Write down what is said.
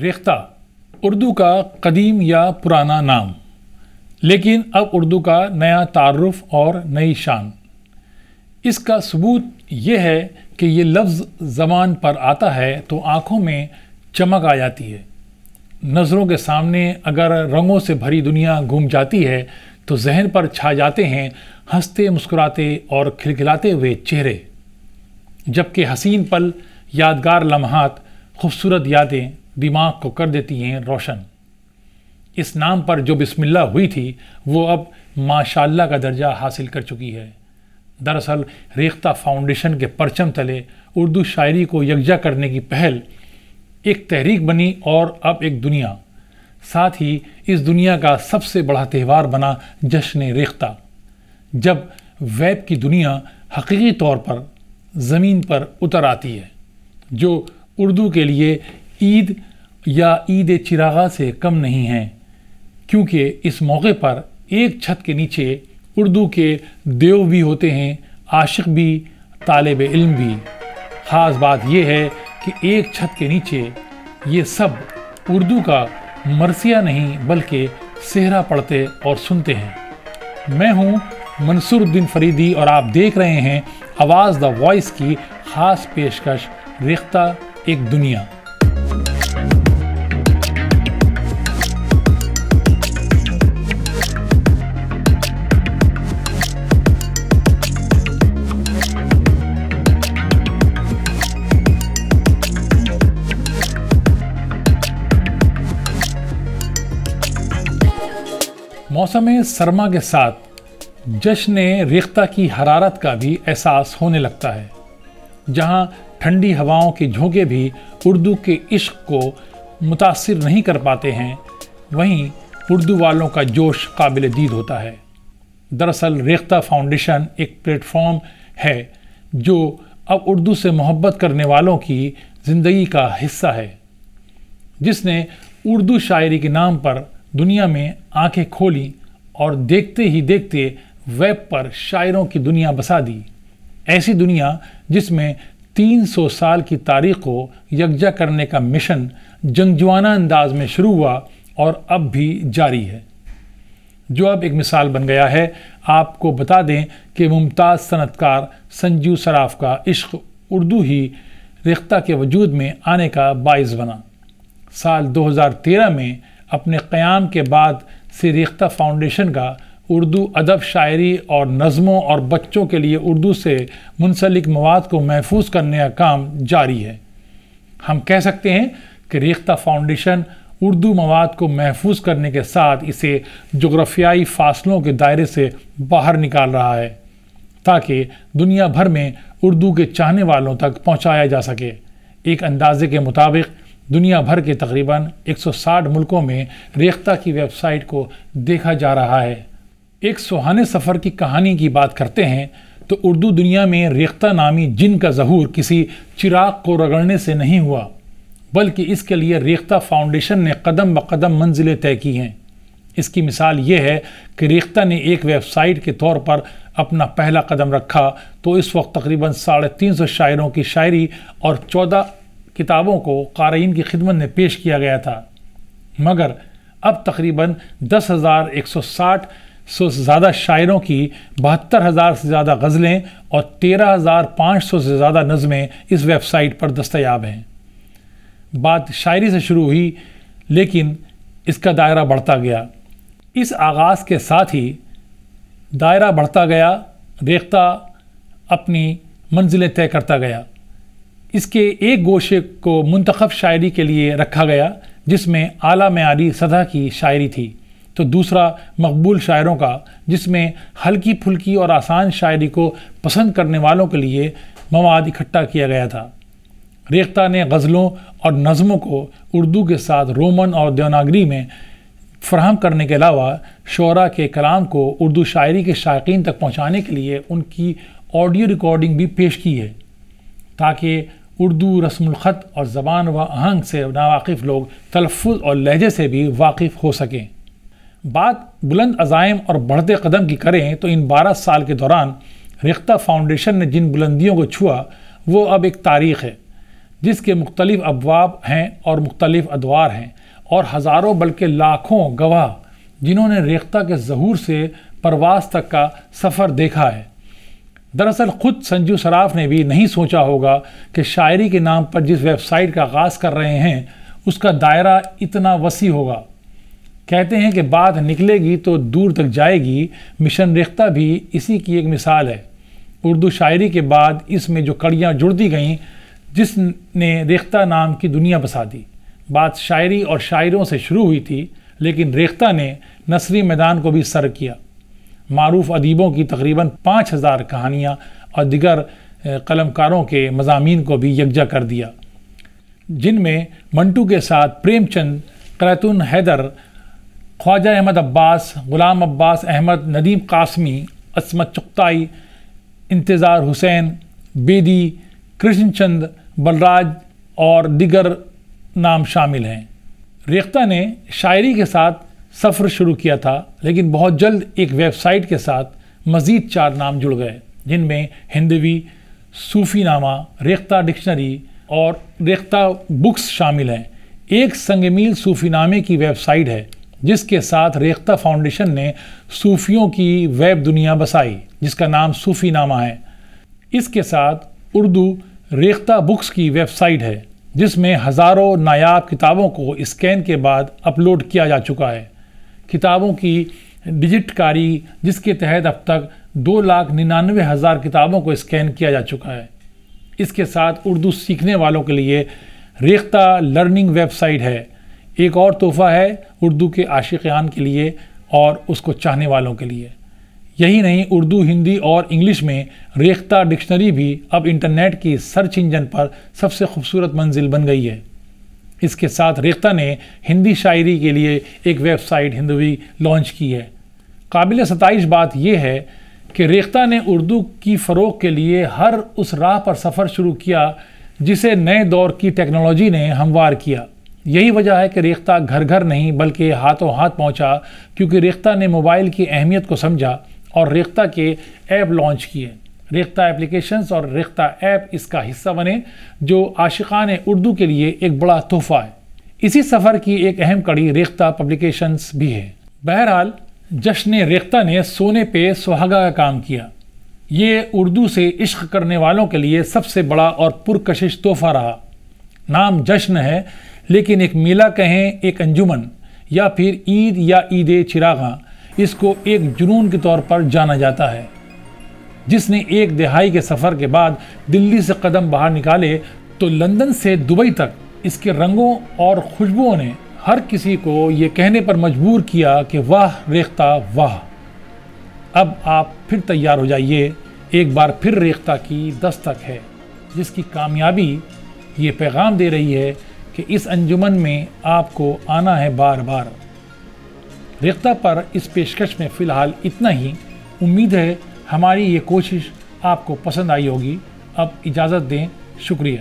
ریختہ اردو کا قدیم یا پرانا نام، لیکن اب اردو کا نیا تعارف اور نئی شان۔ اس کا ثبوت یہ ہے کہ یہ لفظ زبان پر آتا ہے تو آنکھوں میں چمک آ جاتی ہے۔ نظروں کے سامنے اگر رنگوں سے بھری دنیا گھوم جاتی ہے تو ذہن پر چھا جاتے ہیں ہنستے مسکراتے اور کھلکھلاتے ہوئے چہرے، جبکہ حسین پل، یادگار لمحات، خوبصورت یادیں دماغ کو کر دیتی ہیں روشن۔ اس نام پر جو بسم اللہ ہوئی تھی وہ اب ماشاءاللہ کا درجہ حاصل کر چکی ہے۔ دراصل ریختہ فاؤنڈیشن کے پرچم تلے اردو شاعری کو یکجا کرنے کی پہل ایک تحریک بنی اور اب ایک دنیا، ساتھ ہی اس دنیا کا سب سے بڑا تہوار بنا جشن ریختہ، جب ویب کی دنیا حقیقی طور پر زمین پر اتر آتی ہے، جو اردو کے لیے عید یا عید چراغاں سے کم نہیں ہیں، کیونکہ اس موقع پر ایک چھت کے نیچے اردو کے دیو بھی ہوتے ہیں، عاشق بھی، طالب علم بھی۔ خاص بات یہ ہے کہ ایک چھت کے نیچے یہ سب اردو کا مرثیہ نہیں بلکہ صحرا پڑھتے اور سنتے ہیں۔ میں ہوں منصور الدین فریدی اور آپ دیکھ رہے ہیں آواز دا وائس کی خاص پیشکش ریختہ ایک دنیا۔ موسم سرما کے ساتھ جشن ریختہ کی حرارت کا بھی احساس ہونے لگتا ہے۔ جہاں ٹھنڈی ہواؤں کے جھونکے بھی اردو کے عشق کو متاثر نہیں کر پاتے ہیں، وہیں اردو والوں کا جوش قابل دید ہوتا ہے۔ دراصل ریختہ فاؤنڈیشن ایک پلیٹ فارم ہے جو اب اردو سے محبت کرنے والوں کی زندگی کا حصہ ہے، جس نے اردو شاعری کے نام پر دنیا میں آنکھیں کھولی اور دیکھتے ہی دیکھتے ویب پر شاعروں کی دنیا بسا دی۔ ایسی دنیا جس میں 300 سال کی تاریخ کو یکجا کرنے کا مشن جنگجوانہ انداز میں شروع ہوا اور اب بھی جاری ہے، جو اب ایک مثال بن گیا ہے۔ آپ کو بتا دیں کہ ممتاز صنعت کار سنجیو سراف کا عشق اردو ہی ریختہ کے وجود میں آنے کا باعث بنا۔ سال 2013 میں اپنے قیام کے بعد سے ریختہ فاؤنڈیشن کا اردو ادب، شاعری اور نظموں اور بچوں کے لیے اردو سے منسلک مواد کو محفوظ کرنے کا کام جاری ہے۔ ہم کہہ سکتے ہیں کہ ریختہ فاؤنڈیشن اردو مواد کو محفوظ کرنے کے ساتھ اسے جغرافیائی فاصلوں کے دائرے سے باہر نکال رہا ہے، تاکہ دنیا بھر میں اردو کے چاہنے والوں تک پہنچایا جا سکے۔ ایک اندازے کے مطابق دنیا بھر کے تقریباً 160 ملکوں میں ریختہ کی ویب سائٹ کو دیکھا جا رہا ہے۔ ایک سہانے سفر کی کہانی کی بات کرتے ہیں تو اردو دنیا میں ریختہ نامی جن کا ظہور کسی چراغ کو رگڑنے سے نہیں ہوا، بلکہ اس کے لیے ریختہ فاؤنڈیشن نے قدم بقدم منزلیں طے کی ہیں۔ اس کی مثال یہ ہے کہ ریختہ نے ایک ویب سائٹ کے طور پر اپنا پہلا قدم رکھا تو اس وقت تقریباً 350 شاعروں کی شاعری اور 14 کتابوں کو قارئین کی خدمت میں پیش کیا گیا تھا، مگر اب تقریباً 10,160 سے زیادہ شاعروں کی 72,000 سے زیادہ غزلیں اور 13,500 سے زیادہ نظمیں اس ویب سائٹ پر دستیاب ہیں۔ بات شاعری سے شروع ہوئی، لیکن اس کا دائرہ بڑھتا گیا۔ اس آغاز کے ساتھ ہی دائرہ بڑھتا گیا، ریختہ اپنی منزلیں طے کرتا گیا۔ اس کے ایک گوشے کو منتخب شاعری کے لیے رکھا گیا جس میں اعلیٰ معیاری سطح کی شاعری تھی، تو دوسرا مقبول شاعروں کا جس میں ہلکی پھلکی اور آسان شاعری کو پسند کرنے والوں کے لیے مواد اکٹھا کیا گیا تھا۔ ریختہ نے غزلوں اور نظموں کو اردو کے ساتھ رومن اور دیوناگری میں فراہم کرنے کے علاوہ شعراء کے کلام کو اردو شاعری کے شائقین تک پہنچانے کے لیے ان کی آڈیو ریکارڈنگ بھی پیش کی ہے، تاکہ اردو رسم الخط اور زبان و آہنگ سے ناواقف لوگ تلفظ اور لہجے سے بھی واقف ہو سکیں۔ بات بلند عزائم اور بڑھتے قدم کی کریں تو ان 12 سال کے دوران ریختہ فاؤنڈیشن نے جن بلندیوں کو چھوا وہ اب ایک تاریخ ہے، جس کے مختلف ابواب ہیں اور مختلف ادوار ہیں، اور ہزاروں بلکہ لاکھوں گواہ جنہوں نے ریختہ کے ظہور سے پرواز تک کا سفر دیکھا ہے۔ دراصل خود سنجو صراف نے بھی نہیں سوچا ہوگا کہ شاعری کے نام پر جس ویب سائٹ کا آغاز کر رہے ہیں اس کا دائرہ اتنا وسیع ہوگا۔ کہتے ہیں کہ بات نکلے گی تو دور تک جائے گی، مشن ریختہ بھی اسی کی ایک مثال ہے۔ اردو شاعری کے بعد اس میں جو کڑیاں جڑتی گئیں جس نے ریختہ نام کی دنیا بسا دی۔ بات شاعری اور شاعروں سے شروع ہوئی تھی، لیکن ریختہ نے نثری میدان کو بھی سر کیا۔ معروف ادیبوں کی تقریباً 5000 کہانیاں اور دیگر قلمکاروں کے مضامین کو بھی یکجا کر دیا، جن میں منٹو کے ساتھ پریم چند، قلعتن حیدر، خواجہ احمد عباس، غلام عباس احمد، ندیم قاسمی، عصمت چغتائی، انتظار حسین، بیدی، کرشن چند، بلراج اور دیگر نام شامل ہیں۔ ریختہ نے شاعری کے ساتھ سفر شروع کیا تھا، لیکن بہت جلد ایک ویب سائٹ کے ساتھ مزید 4 نام جڑ گئے، جن میں ہندوی، صوفی نامہ، ریختہ ڈکشنری اور ریختہ بکس شامل ہیں۔ ایک سنگ میل صوفی نامے کی ویب سائٹ ہے جس کے ساتھ ریختہ فاؤنڈیشن نے صوفیوں کی ویب دنیا بسائی، جس کا نام صوفی نامہ ہے۔ اس کے ساتھ اردو ریختہ بکس کی ویب سائٹ ہے جس میں ہزاروں نایاب کتابوں کو اسکین کے بعد اپلوڈ کیا جا چکا ہے۔ کتابوں کی ڈیجٹ کاری، جس کے تحت اب تک 2,99,000 کتابوں کو اسکین کیا جا چکا ہے۔ اس کے ساتھ اردو سیکھنے والوں کے لیے ریختہ لرننگ ویب سائٹ ہے۔ ایک اور تحفہ ہے اردو کے عاشقان کے لیے اور اس کو چاہنے والوں کے لیے۔ یہی نہیں، اردو، ہندی اور انگلش میں ریختہ ڈکشنری بھی اب انٹرنیٹ کی سرچ انجن پر سب سے خوبصورت منزل بن گئی ہے۔ اس کے ساتھ ریختہ نے ہندی شاعری کے لیے ایک ویب سائٹ ہندوی لانچ کی ہے۔ قابل ستائش بات یہ ہے کہ ریختہ نے اردو کی فروغ کے لیے ہر اس راہ پر سفر شروع کیا جسے نئے دور کی ٹیکنالوجی نے ہموار کیا۔ یہی وجہ ہے کہ ریختہ گھر گھر نہیں بلکہ ہاتھوں ہاتھ پہنچا، کیونکہ ریختہ نے موبائل کی اہمیت کو سمجھا اور ریختہ کے ایپ لانچ کیے۔ ریختہ اپلیکیشنز اور ریختہ ایپ اس کا حصہ بنے، جو عاشقان اردو کے لیے ایک بڑا تحفہ ہے۔ اسی سفر کی ایک اہم کڑی ریختہ پبلیکیشنز بھی ہے۔ بہرحال جشن ریختہ نے سونے پہ سہاگا کا کام کیا۔ یہ اردو سے عشق کرنے والوں کے لیے سب سے بڑا اور پرکشش تحفہ رہا۔ نام جشن ہے، لیکن ایک میلہ کہیں، ایک انجمن، یا پھر عید یا عید چراغاں، اس کو ایک جنون کے طور پر جانا جاتا ہے، جس نے ایک دہائی کے سفر کے بعد دلی سے قدم باہر نکالے تو لندن سے دبئی تک اس کے رنگوں اور خوشبوؤں نے ہر کسی کو یہ کہنے پر مجبور کیا کہ واہ ریختہ واہ۔ اب آپ پھر تیار ہو جائیے، ایک بار پھر ریختہ کی دستک ہے، جس کی کامیابی یہ پیغام دے رہی ہے کہ اس انجمن میں آپ کو آنا ہے بار بار۔ ریختہ پر اس پیشکش میں فی الحال اتنا ہی۔ امید ہے ہماری یہ کوشش آپ کو پسند آئی ہوگی۔ اب اجازت دیں، شکریہ۔